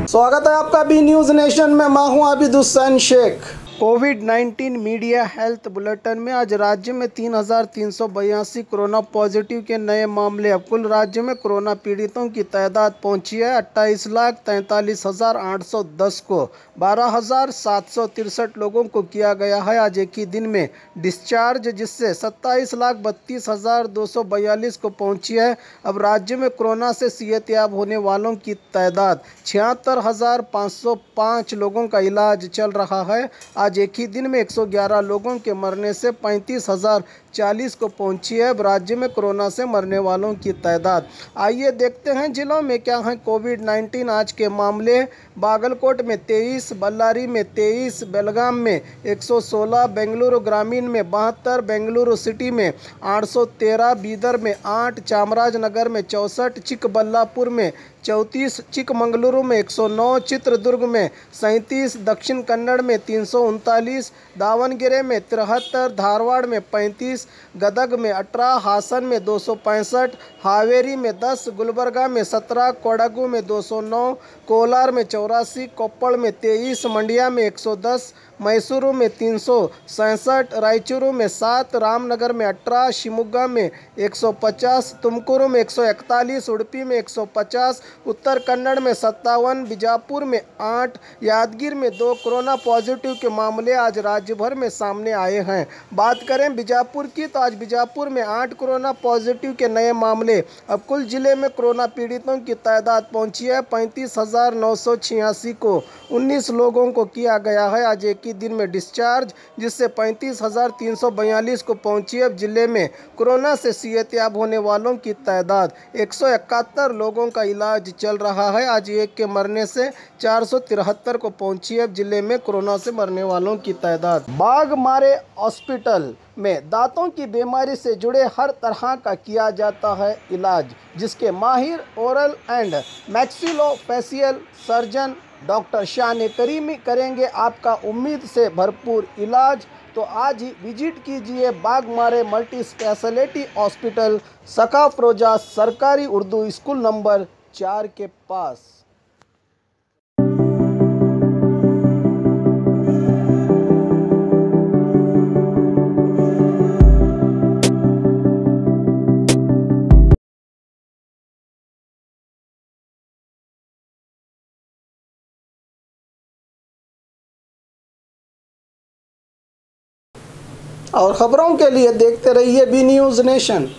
स्वागत है आपका बी न्यूज़ नेशन में। मैं हूं आबिद हुसैन शेख। कोविड-19 मीडिया हेल्थ बुलेटिन में आज राज्य में 3,382 कोरोना पॉजिटिव के नए मामले। अब कुल राज्य में कोरोना पीड़ितों की तादाद पहुंची है 28,43,810 को। 12,763 लोगों को किया गया है आज एक ही दिन में डिस्चार्ज, जिससे 27,32,242 को पहुंची है। अब राज्य में कोरोना से सेहतयाब होने वालों की तादाद 76,505 लोगों का इलाज चल रहा है। आज एक ही दिन में 111 लोगों के मरने से 35,040 को पहुंची है अब राज्य में कोरोना से मरने वालों की तादाद। आइए देखते हैं जिलों में क्या हैं कोविड-19 आज के मामले। बागलकोट में 23, बल्लारी में 23, बेलगाम में 116, बेंगलुरु ग्रामीण में 72, बेंगलुरु सिटी में 813, बीदर में 8, चामराजनगर में 64, चिकबल्लापुर में 34, चिकमंगलुरु में 109, चित्रदुर्ग में 37, दक्षिण कन्नड़ में 339, दावणगेरे में 73, धारवाड़ में 35, गदग में 18, हासन में 265, हावेरी में 10, गुलबर्गा में 17, कोडगु में 209, कोलार में 84, कोप्पड़ में 23, मंडिया में 110, मैसूरू में 367, रायचूरू में 7, रामनगर में 18, शिमोगा में 150, तुमकुरु में 141, उडुपी में 150, उत्तर कन्नड़ में 57, बीजापुर में 8, यादगीर में 2 कोरोना पॉजिटिव के मामले आज राज्य भर में सामने आए हैं। बात करें बीजापुर की तो आज बीजापुर में 8 कोरोना पॉजिटिव के नए मामले। अब कुल जिले में कोरोना पीड़ितों की तादाद पहुंची है 35,986 को। 19 लोगों को किया गया है आज एक ही दिन में डिस्चार्ज, जिससे 35,342 को पहुंची। अब जिले में कोरोना से सेहतयाब होने वालों की तादाद 171 लोगों का इलाज चल रहा है। आज एक के मरने से 473 को पहुंची। अब जिले में कोरोना से मरने वालों की तादाद। बाघमारे हॉस्पिटल में दांतों की बीमारी से जुड़े हर तरह का किया जाता है इलाज, जिसके माहिर oral and maxillofacial surgeon doctor शान करीमी करेंगे आपका उम्मीद से भरपूर इलाज। तो आज ही विजिट कीजिए बाघमारे मल्टी स्पेशलिटी हॉस्पिटल, सकाफरोजा सरकारी उर्दू स्कूल नंबर 4 के पास। और खबरों के लिए देखते रहिए बी न्यूज़ नेशन।